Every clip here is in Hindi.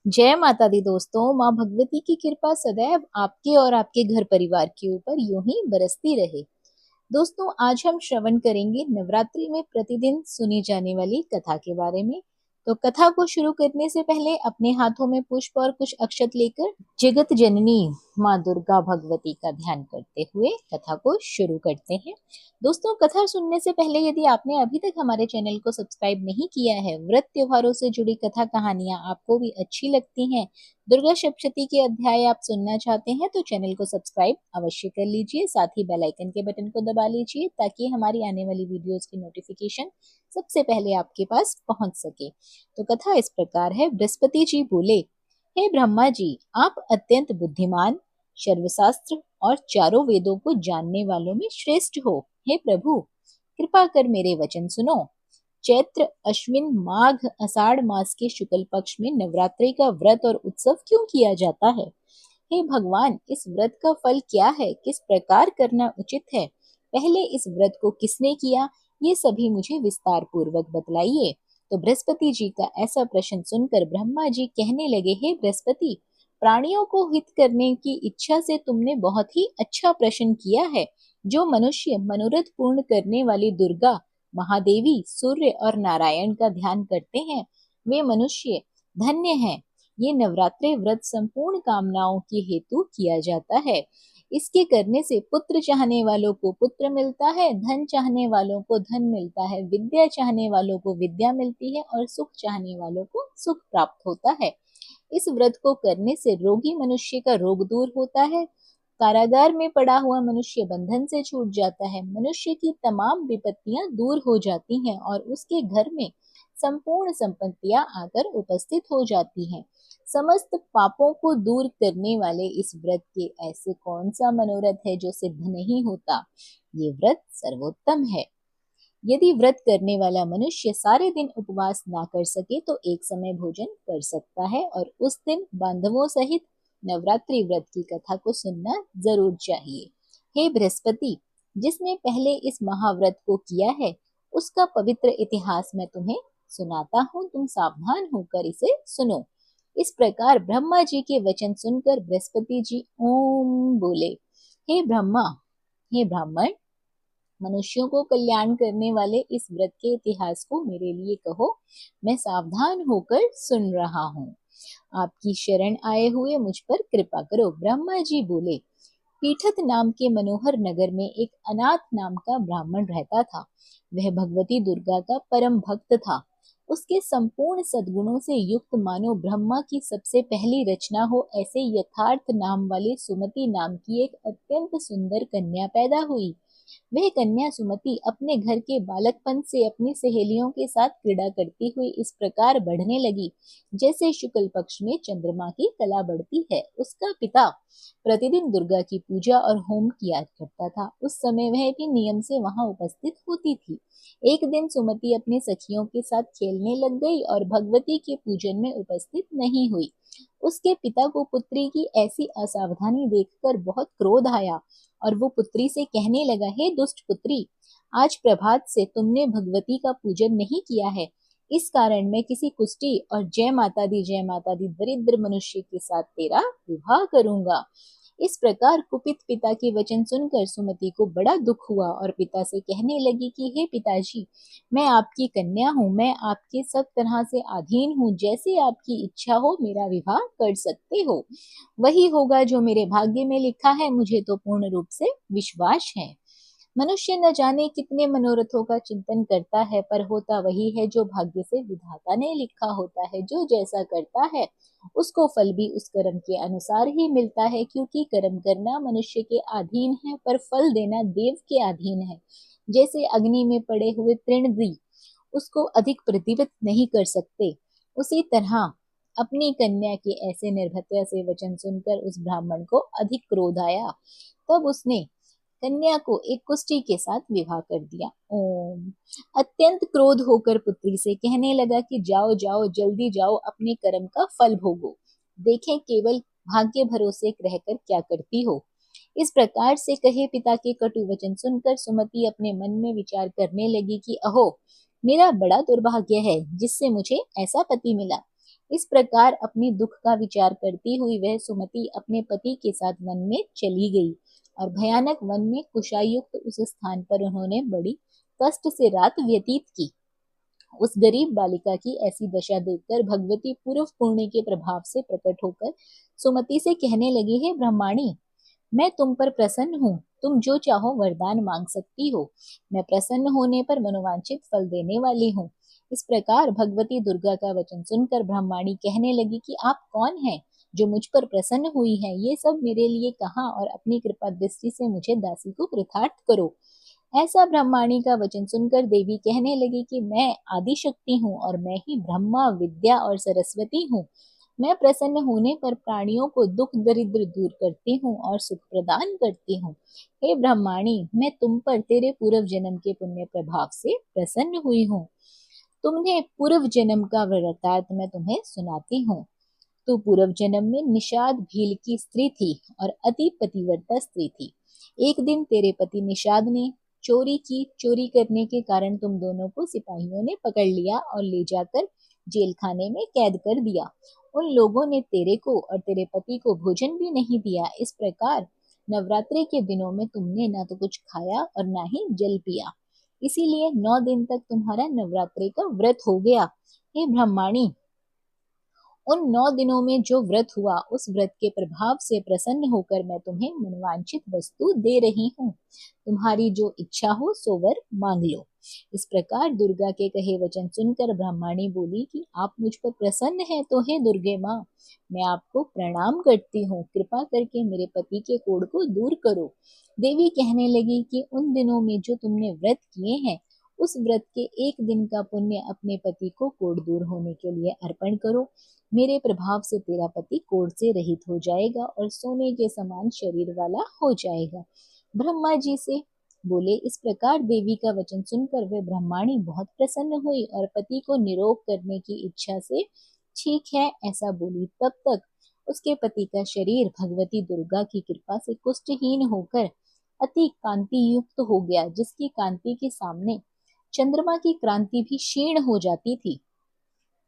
जय माता दी दोस्तों। माँ भगवती की कृपा सदैव आपके और आपके घर परिवार के ऊपर यूं ही बरसती रहे। दोस्तों, आज हम श्रवण करेंगे नवरात्रि में प्रतिदिन सुनी जाने वाली कथा के बारे में। तो कथा को शुरू करने से पहले अपने हाथों में पुष्प और कुछ अक्षत लेकर जगत जननी माँ दुर्गा भगवती का ध्यान करते हुए कथा को शुरू करते हैं। दोस्तों, कथा सुनने से पहले यदि आपने अभी तक हमारे चैनल को सब्सक्राइब नहीं किया है, व्रत त्योहारों से जुड़ी कथा कहानियां आपको भी अच्छी लगती हैं, दुर्गा सप्तशती के अध्याय आप सुनना चाहते हैं, तो चैनल को सब्सक्राइब अवश्य कर लीजिए। साथ ही बेल आइकन के बटन को दबा लीजिए ताकि हमारी आने वाली वीडियोस की नोटिफिकेशन सबसे पहले आपके पास पहुंच सके। तो कथा इस प्रकार है। बृहस्पति जी बोले, हे ब्रह्मा जी, आप अत्यंत बुद्धिमान, सर्वशास्त्र और चारों वेदों को जानने वालों में श्रेष्ठ हो। हे प्रभु, कृपा कर मेरे वचन सुनो। चैत्र अश्विन माघ आषाढ़ मास के शुक्ल पक्ष में नवरात्रि का व्रत और उत्सव क्यों किया जाता है? हे भगवान, इस व्रत का फल क्या है? किस प्रकार करना उचित है? पहले इस व्रत को किसने किया, ये सभी मुझे विस्तार पूर्वक बतलाइए। तो बृहस्पति जी का ऐसा प्रश्न सुनकर ब्रह्मा जी कहने लगे, हे बृहस्पति, प्राणियों को हित करने की इच्छा से तुमने बहुत ही अच्छा प्रश्न किया है। जो मनुष्य मनोरथ पूर्ण करने वाली दुर्गा, महादेवी, सूर्य और नारायण का ध्यान करते हैं, वे मनुष्य धन्य हैं। ये नवरात्रि व्रत संपूर्ण कामनाओं की हेतु किया जाता है। इसके करने से पुत्र चाहने वालों को पुत्र मिलता है, धन चाहने वालों को धन मिलता है, विद्या चाहने वालों को विद्या मिलती है और सुख चाहने वालों को सुख प्राप्त होता है। इस व्रत को करने से रोगी मनुष्य का रोग दूर होता है, कारागार में पड़ा हुआ मनुष्य बंधन से छूट जाता है, मनुष्य की तमाम विपत्तियां दूर हो जाती हैं और उसके घर में संपूर्ण संपत्तियां आकर उपस्थित हो जाती हैं। समस्त पापों को दूर करने वाले इस व्रत के ऐसे कौन सा मनोरथ है जो सिद्ध नहीं होता? ये व्रत सर्वोत्तम है। यदि व्रत करने वाला मनुष्य सारे दिन उपवास ना कर सके तो एक समय भोजन कर सकता है और उस दिन बांधवों सहित नवरात्रि व्रत की कथा को सुनना जरूर चाहिए। हे बृहस्पति, जिसने पहले इस महाव्रत को किया है उसका पवित्र इतिहास मैं तुम्हें सुनाता हूँ, तुम सावधान होकर इसे सुनो। इस प्रकार ब्रह्मा जी के वचन सुनकर बृहस्पति जी ओम बोले, हे ब्रह्मा, हे ब्राह्मण, मनुष्यों को कल्याण करने वाले इस व्रत के इतिहास को मेरे लिए कहो, मैं सावधान होकर सुन रहा हूँ। आपकी शरण आए हुए मुझ पर कृपा करो। ब्रह्मा जी बोले, पीठत नाम के मनोहर नगर में एक अनाथ नाम का ब्राह्मण रहता था। वह भगवती दुर्गा का परम भक्त था। उसके संपूर्ण सद्गुणों से युक्त मानो ब्रह्मा की सबसे पहली रचना हो ऐसे यथार्थ नाम वाली सुमति नाम की एक अत्यंत सुंदर कन्या पैदा हुई। वह कन्या सुमति अपने घर के बालकपन से अपनी सहेलियों के साथ क्रीड़ा करती हुई इस प्रकार बढ़ने लगी जैसे शुक्ल पक्ष में चंद्रमा की कला बढ़ती है। उसका पिता प्रतिदिन दुर्गा की पूजा और होम किया करता था। उस समय वह भी नियम से वहां उपस्थित होती थी। एक दिन सुमति अपनी सखियों के साथ खेलने लग गई और भगवती के पूजन में उपस्थित नहीं हुई। उसके पिता को पुत्री की ऐसी असावधानी देखकर बहुत क्रोध आया और वो पुत्री से कहने लगा, हे दुष्ट पुत्री, आज प्रभात से तुमने भगवती का पूजन नहीं किया है, इस कारण मैं किसी कुष्टी और जय माता दी दरिद्र मनुष्य के साथ तेरा विवाह करूंगा। इस प्रकार कुपित पिता के वचन सुनकर सुमति को बड़ा दुख हुआ और पिता से कहने लगी कि हे पिताजी, मैं आपकी कन्या हूँ, मैं आपके सब तरह से अधीन हूँ, जैसे आपकी इच्छा हो मेरा विवाह कर सकते हो। वही होगा जो मेरे भाग्य में लिखा है, मुझे तो पूर्ण रूप से विश्वास है। मनुष्य न जाने कितने मनोरथों का चिंतन करता है, पर होता वही है जो भाग्य से विधाता ने लिखा होता है। जो जैसा करता है उसको फल भी उस कर्म के अनुसार ही मिलता है, क्योंकि कर्म करना मनुष्य के अधीन है पर फल देना देव के अधीन है। जैसे अग्नि में पड़े हुए तृण उसको अधिक प्रदीप्त नहीं कर सकते, उसी तरह अपनी कन्या के ऐसे निर्भयता से वचन सुनकर उस ब्राह्मण को अधिक क्रोध आया। तब उसने कन्या को एक कुष्टी के साथ विवाह कर दिया। ओम। अत्यंत क्रोध होकर पुत्री से कहने लगा कि जाओ जाओ, जल्दी जाओ, अपने कर्म का फल भोगो, देखें केवल भाग्य भरोसे रहकर क्या करती हो। इस प्रकार से कहे पिता के कटु वचन सुनकर सुमति अपने मन में विचार करने लगी कि अहो, मेरा बड़ा दुर्भाग्य है जिससे मुझे ऐसा पति मिला। इस प्रकार अपने दुख का विचार करती हुई वह सुमति अपने पति के साथ वन में चली गई और भयानक वन में कुशायुक्त उस स्थान पर उन्होंने बड़ी कष्ट से रात व्यतीत की। उस गरीब बालिका की ऐसी दशा देखकर भगवती पूर्व पुण्य के प्रभाव से प्रकट होकर सुमति से कहने लगी, हे ब्रह्माणी, मैं तुम पर प्रसन्न हूँ, तुम जो चाहो वरदान मांग सकती हो, मैं प्रसन्न होने पर मनोवांछित फल देने वाली हूँ। इस प्रकार भगवती दुर्गा का वचन सुनकर ब्रह्माणी कहने लगी कि आप कौन हैं जो मुझ पर प्रसन्न हुई हैं? ये सब मेरे लिए कहा और अपनी कृपा दृष्टि से मुझे दासी को कृतार्थ करो। ऐसा ब्रह्माणी का वचन सुनकर देवी कहने लगी कि मैं आदि शक्ति हूँ और मैं ही ब्रह्मा, विद्या और सरस्वती हूँ। मैं प्रसन्न होने पर प्राणियों को दुख दरिद्र दूर करती हूँ और सुख प्रदान करती हूँ। हे ब्रह्माणी, मैं तुम पर तेरे पूर्व जन्म के पुण्य प्रभाव से प्रसन्न हुई हूँ। तुमने पूर्व जन्म का वृत्तांत मैं तुम्हें सुनाती हूँ। तो पूर्व जन्म में निषाद भील की स्त्री थी और अति पतिव्रता स्त्री थी। एक दिन तेरे पति निषाद ने चोरी की। चोरी करने के कारण तुम दोनों को सिपाहियों ने पकड़ लिया और ले जाकर जेल खाने में कैद कर दिया। उन लोगों ने तेरे को और तेरे पति को भोजन भी नहीं दिया। इस प्रकार नवरात्रि के दिनों में तुमने ना तो कुछ खाया और ना ही जल पिया। इसीलिए 9 दिन तक तुम्हारा नवरात्रि का व्रत हो गया। हे ब्रह्माणी, उन 9 दिनों में जो व्रत हुआ, उस व्रत के प्रभाव से प्रसन्न होकर मैं तुम्हें मनवांछित वस्तु दे रही हूँ। तुम्हारी जो इच्छा हो सो वर मांग लो। इस प्रकार दुर्गा के कहे वचन सुनकर ब्रह्माणी बोली कि आप मुझ पर प्रसन्न हैं तो हे दुर्गे माँ, मैं आपको प्रणाम करती हूँ। कृपा करके मेरे पति के कोढ़ को दूर करो। देवी कहने लगी कि उन दिनों में जो तुमने व्रत किए हैं, उस व्रत के एक दिन का पुण्य अपने पति को कोढ़ दूर होने के लिए अर्पण करो। मेरे प्रभाव से तेरा पति कोढ़ से रहित हो जाएगा और सोने के समान शरीर वाला हो जाएगा। ब्रह्मा जी से बोले। इस प्रकार देवी का वचन सुनकर वे ब्रह्माणी बहुत प्रसन्न हुई और पति को निरोग करने की इच्छा से ठीक है ऐसा बोली। तब तक उसके पति का शरीर भगवती दुर्गा की कृपा से कुष्ठहीन होकर अति कांति युक्त हो गया, जिसकी कांति के सामने चंद्रमा की क्रांति भी क्षीण हो जाती थी।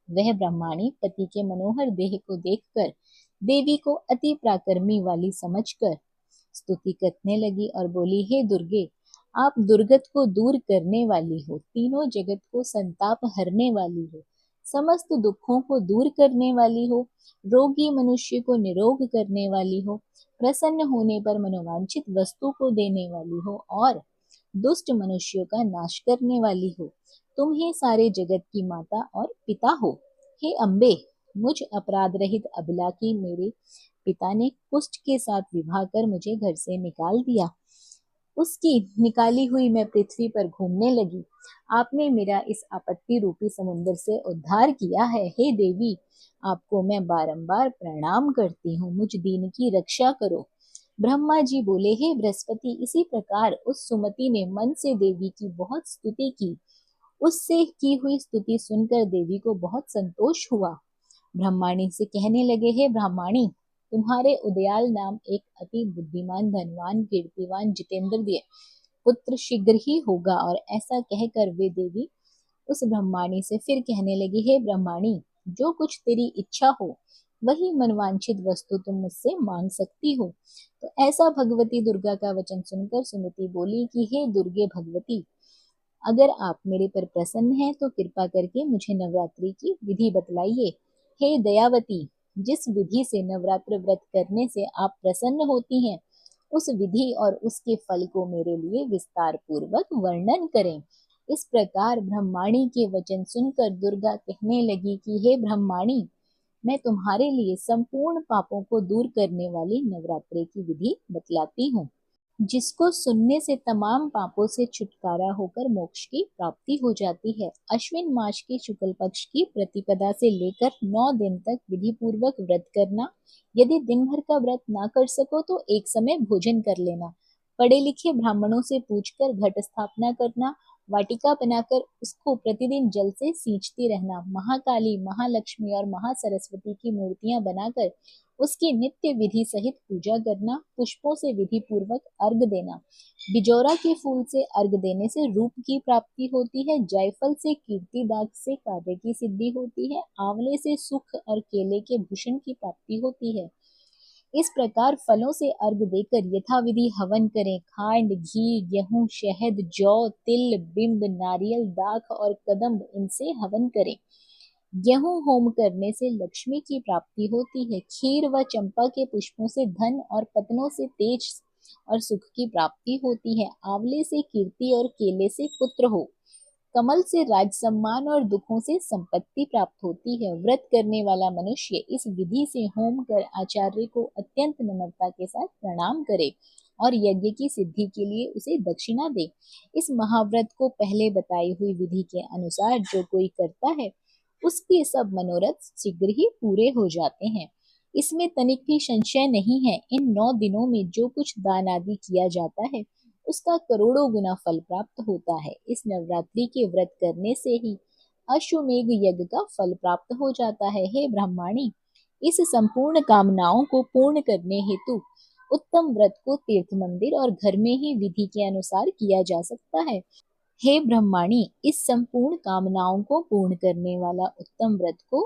वह ब्रह्माणी पति के मनोहर देह को देखकर देवी को अति प्राकर्मी वाली समझकर स्तुति करने लगी और बोली, हे दुर्गे, आप दुर्गत को दूर करने वाली हो, तीनों जगत को संताप हरने वाली हो, समस्त दुखों को दूर करने वाली हो, रोगी मनुष्य को निरोग करने वाली हो, प्रसन्न होने पर मनोवांछित वस्तु को देने वाली हो और दुष्ट मनुष्यों का नाश करने वाली हो। तुम ही सारे जगत की माता और पिता हो। हे अम्बे, मुझ अपराध रहित अबला की मेरे पिता ने कुष्ठ के साथ विवाह कर मुझे घर से निकाल दिया। उसकी निकाली हुई मैं पृथ्वी पर घूमने लगी। आपने मेरा इस आपत्ति रूपी समुद्र से उद्धार किया है। हे देवी, आपको मैं बारंबार प्रणाम करती हूँ, मुझ दीन की रक्षा करो। ब्रह्मा जी बोले, हे बृहस्पति, इसी प्रकार उस सुमति ने मन से देवी की बहुत स्तुति की। उससे की हुई स्तुति सुनकर देवी को बहुत संतोष हुआ। ब्रह्माणी से कहने लगे, हे ब्रह्माणी, तुम्हारे उदयाल नाम एक अति बुद्धिमान, धनवान, कीर्तिवान, जितेंद्रिय पुत्र शीघ्र ही होगा। और ऐसा कहकर वे देवी उस ब्रह्माणी से फिर कहने लगी, हे ब्रह्माणी, जो कुछ तेरी इच्छा हो वही मनवांछित वस्तु तुम मुझसे मांग सकती हो। तो ऐसा भगवती दुर्गा का वचन सुनकर सुमति बोली कि हे दुर्गे भगवती, अगर आप मेरे पर प्रसन्न हैं तो कृपा करके मुझे नवरात्रि की विधि बतलाइए। हे दयावती, जिस विधि से नवरात्र व्रत करने से आप प्रसन्न होती हैं, उस विधि और उसके फल को मेरे लिए विस्तार पूर्वक वर्णन करें। इस प्रकार ब्रह्माणी के वचन सुनकर दुर्गा कहने लगी कि हे ब्रह्माणी, मैं तुम्हारे लिए संपूर्ण पापों को दूर करने वाली नवरात्रि की विधि बतलाती हूँ, जिसको सुनने से तमाम पापों से छुटकारा होकर मोक्ष की प्राप्ति हो जाती है। अश्विन मास के शुक्ल पक्ष की प्रतिपदा से लेकर 9 दिन तक विधि पूर्वक व्रत करना। यदि दिन भर का व्रत ना कर सको तो एक समय भोजन कर लेना। पढ़े लिखे ब्राह्मणों से पूछकर घट स्थापना करना वाटिका बनाकर उसको प्रतिदिन जल से सींचती रहना। महाकाली, महालक्ष्मी और महासरस्वती की मूर्तियां बनाकर उसकी नित्य विधि सहित पूजा करना। पुष्पों से विधि पूर्वक अर्घ देना। बिजौरा के फूल से अर्घ देने से रूप की प्राप्ति होती है। जायफल से कीर्ति, दाग से कार्य की सिद्धि होती है। आंवले से सुख और केले के भूषण की प्राप्ति होती है। इस प्रकार फलों से अर्घ देकर यथाविधि हवन करें। खांड, घी, गेहूं, शहद, जौ, तिल, बिंब, नारियल, दाख और कदम्ब इनसे हवन करें। गेहूं होम करने से लक्ष्मी की प्राप्ति होती है। खीर व चंपा के पुष्पों से धन और पत्नों से तेज और सुख की प्राप्ति होती है। आंवले से कीर्ति और केले से पुत्र हो। कमल से राज सम्मान और दुखों से संपत्ति प्राप्त होती है। व्रत करने वाला मनुष्य इस विधि से होम कर आचार्य को अत्यंत नम्रता के साथ प्रणाम करे और यज्ञ की सिद्धि के लिए उसे दक्षिणा दे। इस महाव्रत को पहले बताई हुई विधि के अनुसार जो कोई करता है उसके सब मनोरथ शीघ्र ही पूरे हो जाते हैं। इसमें तनिक भी संशय नहीं है। इन 9 दिनों में जो कुछ दान आदि किया जाता है उसका करोड़ों गुना फल प्राप्त होता है। इस नवरात्रि के व्रत करने से ही अश्वमेघ यज्ञ का फल प्राप्त हो जाता है। हे ब्रह्माणी, इस संपूर्ण कामनाओं को पूर्ण करने हेतु उत्तम व्रत को तीर्थ मंदिर और घर में ही विधि के अनुसार किया जा सकता है। हे ब्रह्माणी, इस संपूर्ण कामनाओं को पूर्ण करने वाला उत्तम व्रत को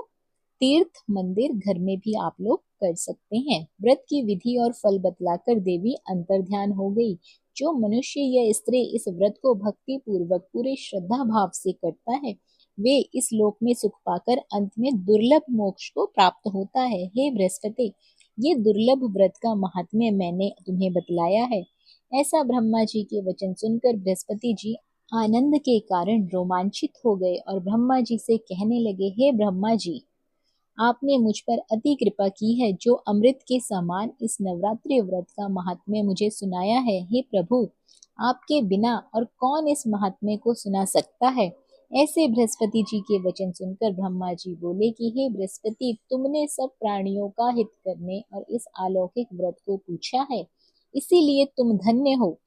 तीर्थ मंदिर घर में भी आप लोग कर सकते हैं। व्रत की विधि और फल बतलाकर देवी अंतर्ध्यान हो गई। जो मनुष्य या स्त्री इस व्रत को भक्ति पूर्वक पूरे श्रद्धा भाव से करता है वे इस लोक में सुख पाकर अंत में दुर्लभ मोक्ष को प्राप्त होता है। हे बृहस्पति, ये दुर्लभ व्रत का महात्म्य मैंने तुम्हें बतलाया है। ऐसा ब्रह्मा जी के वचन सुनकर बृहस्पति जी आनंद के कारण रोमांचित हो गए और ब्रह्मा जी से कहने लगे, हे ब्रह्मा जी, आपने मुझ पर अति कृपा की है। जो अमृत के समान इस नवरात्रि व्रत का महात्म्य मुझे सुनाया है। हे प्रभु, आपके बिना और कौन इस महात्म्य को सुना सकता है। ऐसे बृहस्पति जी के वचन सुनकर ब्रह्मा जी बोले कि हे बृहस्पति, तुमने सब प्राणियों का हित करने और इस अलौकिक व्रत को पूछा है, इसीलिए तुम धन्य हो।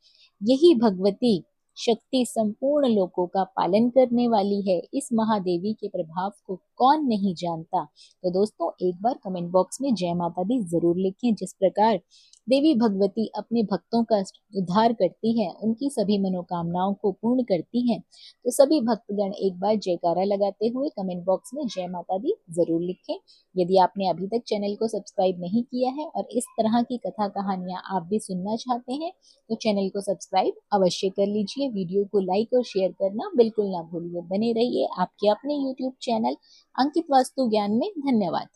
यही भगवती शक्ति संपूर्ण लोकों का पालन करने वाली है। इस महादेवी के प्रभाव को कौन नहीं जानता। तो दोस्तों, एक बार कमेंट बॉक्स में जय माता दी जरूर लिखें। जिस प्रकार देवी भगवती अपने भक्तों का उद्धार करती है, उनकी सभी मनोकामनाओं को पूर्ण करती हैं, तो सभी भक्तगण एक बार जयकारा लगाते हुए कमेंट बॉक्स में जय माता दी जरूर लिखें। यदि आपने अभी तक चैनल को सब्सक्राइब नहीं किया है और इस तरह की कथा कहानियां आप भी सुनना चाहते हैं तो चैनल को सब्सक्राइब अवश्य कर लीजिए। वीडियो को लाइक और शेयर करना बिल्कुल ना भूलिए। बने रहिए आपके अपने YouTube चैनल अंकित वास्तु ज्ञान में। धन्यवाद।